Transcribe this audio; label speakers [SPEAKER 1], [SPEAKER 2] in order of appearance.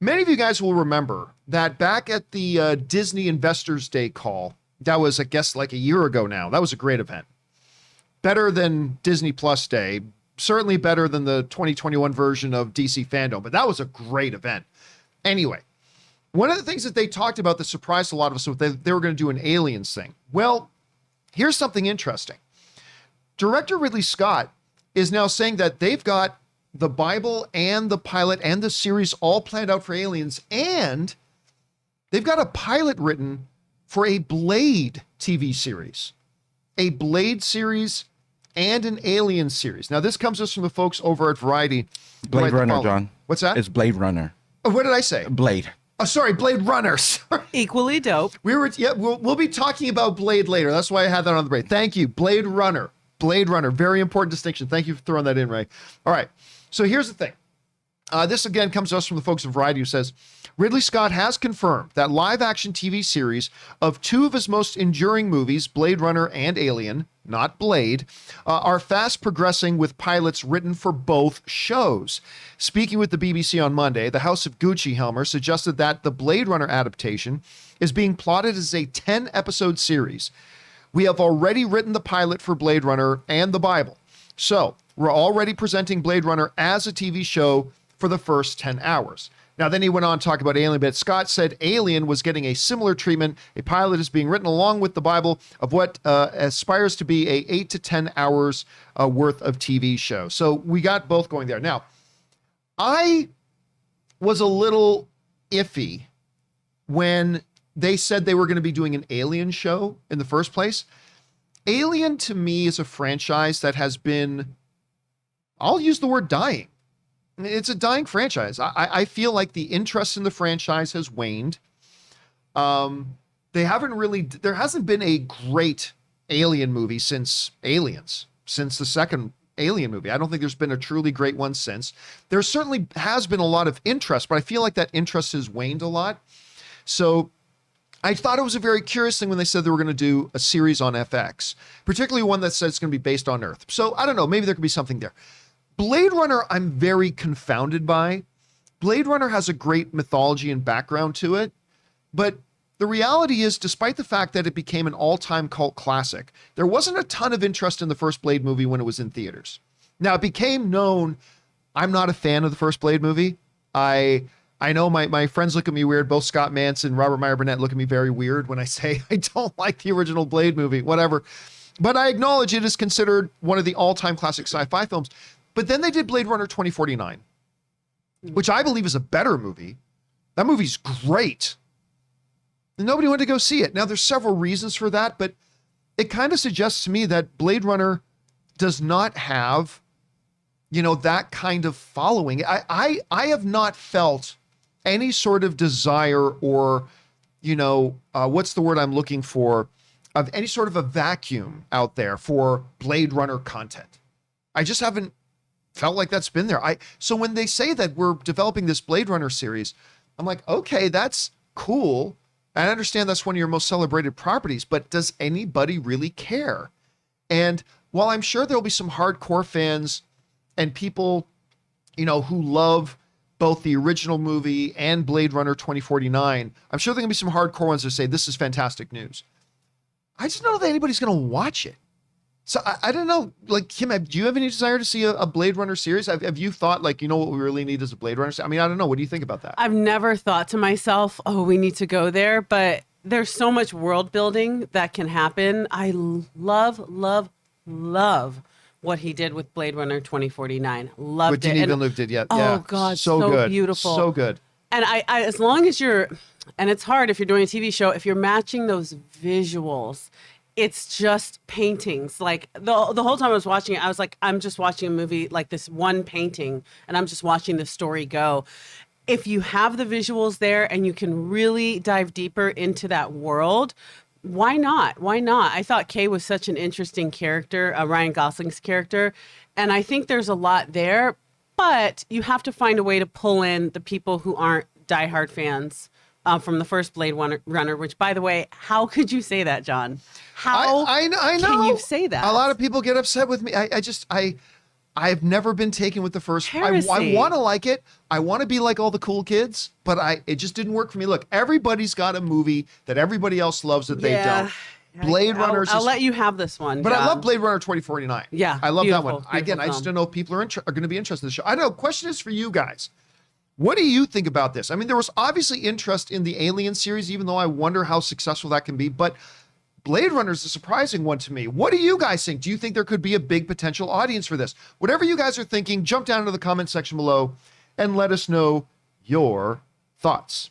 [SPEAKER 1] Many of you guys will remember that back at the Disney Investors Day call, that was, I guess, like a year ago now. That was a great event. Better than Disney Plus Day. Certainly better than the 2021 version of DC Fandom, but that was a great event. Anyway, one of the things that they talked about that surprised a lot of us was they were going to do an Aliens thing. Well, here's something interesting. Director Ridley Scott is now saying that they've got the Bible and the pilot and the series all planned out for Aliens, and they've got a pilot written for a Blade TV series. A Blade series and an Alien series. Now, this comes to us from the folks over at Variety.
[SPEAKER 2] Blade Runner, John.
[SPEAKER 1] What's that?
[SPEAKER 2] It's Blade Runner.
[SPEAKER 1] Oh, what did I say?
[SPEAKER 2] Blade.
[SPEAKER 1] Oh, sorry, Blade Runner. Sorry.
[SPEAKER 3] Equally dope.
[SPEAKER 1] We'll be talking about Blade later. That's why I had that on the break. Thank you. Blade Runner. Blade Runner. Very important distinction. Thank you for throwing that in, Ray. All right. So here's the thing. This again comes to us from the folks of Variety, who says, Ridley Scott has confirmed that live-action TV series of two of his most enduring movies, Blade Runner and Alien, not Blade, are fast progressing with pilots written for both shows. Speaking with the BBC on Monday, the House of Gucci Helmer suggested that the Blade Runner adaptation is being plotted as a 10-episode series. We have already written the pilot for Blade Runner and the Bible. So we're already presenting Blade Runner as a TV show for the first 10 hours. Now, then he went on to talk about Alien, but Scott said Alien was getting a similar treatment. A pilot is being written along with the Bible of what aspires to be a 8 to 10 hours worth of TV show. So we got both going there. Now, I was a little iffy when they said they were going to be doing an Alien show in the first place. Alien, to me, is a franchise that has been, I'll use the word dying. It's a dying franchise. I feel like the interest in the franchise has waned. There hasn't been a great Alien movie since Aliens, since the second Alien movie. I don't think there's been a truly great one since. There certainly has been a lot of interest, but I feel like that interest has waned a lot. So I thought it was a very curious thing when they said they were going to do a series on FX, particularly one that says it's going to be based on Earth. So I don't know, maybe there could be something there. Blade Runner, I'm very confounded by. Blade Runner has a great mythology and background to it, but the reality is, despite the fact that it became an all-time cult classic, there wasn't a ton of interest in the first Blade movie when it was in theaters. Now, it became known, I'm not a fan of the first Blade movie. I know my friends look at me weird. Both Scott Manson and Robert Meyer Burnett look at me very weird when I say I don't like the original Blade movie, whatever. But I acknowledge it is considered one of the all-time classic sci-fi films. But then they did Blade Runner 2049, which I believe is a better movie. That movie's great. And nobody went to go see it. Now, there's several reasons for that, but it kind of suggests to me that Blade Runner does not have, that kind of following. I have not felt any sort of desire or, what's the word I'm looking for, of any sort of a vacuum out there for Blade Runner content. I just haven't felt like that's been there. So when they say that we're developing this Blade Runner series, I'm like, okay, that's cool. I understand that's one of your most celebrated properties, but does anybody really care? And while I'm sure there'll be some hardcore fans and people, who love both the original movie and Blade Runner 2049, I'm sure there's gonna be some hardcore ones that say this is fantastic news. I just don't know that anybody's gonna watch it. So I don't know, like, Kim, do you have any desire to see a Blade Runner series? Have you thought, like, what we really need is a Blade Runner series? I mean, I don't know. What do you think about that?
[SPEAKER 3] I've never thought to myself, oh, we need to go there, but there's so much world building that can happen. I love what he did with Blade Runner 2049. Loved
[SPEAKER 1] what
[SPEAKER 3] it.
[SPEAKER 1] Denis Villeneuve did, yeah.
[SPEAKER 3] Oh, God, so
[SPEAKER 1] good.
[SPEAKER 3] Beautiful.
[SPEAKER 1] So good.
[SPEAKER 3] And I as long as and it's hard if you're doing a TV show, if you're matching those visuals, it's just paintings. Like the whole time I was watching it, I was like, I'm just watching a movie, like this one painting, and I'm just watching the story go. If you have the visuals there and you can really dive deeper into that world, why not? Why not? I thought Kay was such an interesting character, Ryan Gosling's character, and I think there's a lot there, but you have to find a way to pull in the people who aren't diehard fans from the first Blade Runner, which, by the way, how could you say that, John? How
[SPEAKER 1] I know.
[SPEAKER 3] can you say that?
[SPEAKER 1] A lot of people get upset with me. I've never been taken with the first. I
[SPEAKER 3] Heresy.
[SPEAKER 1] want to like it. I want to be like all the cool kids, but it just didn't work for me. Look, everybody's got a movie that everybody else loves that they don't. Blade Runner.
[SPEAKER 3] I'll let you have this one.
[SPEAKER 1] But I love Blade Runner 2049.
[SPEAKER 3] Yeah,
[SPEAKER 1] I love that one.
[SPEAKER 3] beautiful
[SPEAKER 1] Again, I just
[SPEAKER 3] film.
[SPEAKER 1] don't know if people are going to be interested in the show. I don't know. Question is for you guys. What do you think about this? I mean, there was obviously interest in the Alien series, even though I wonder how successful that can be. But Blade Runner is a surprising one to me. What do you guys think? Do you think there could be a big potential audience for this? Whatever you guys are thinking, jump down into the comment section below and let us know your thoughts.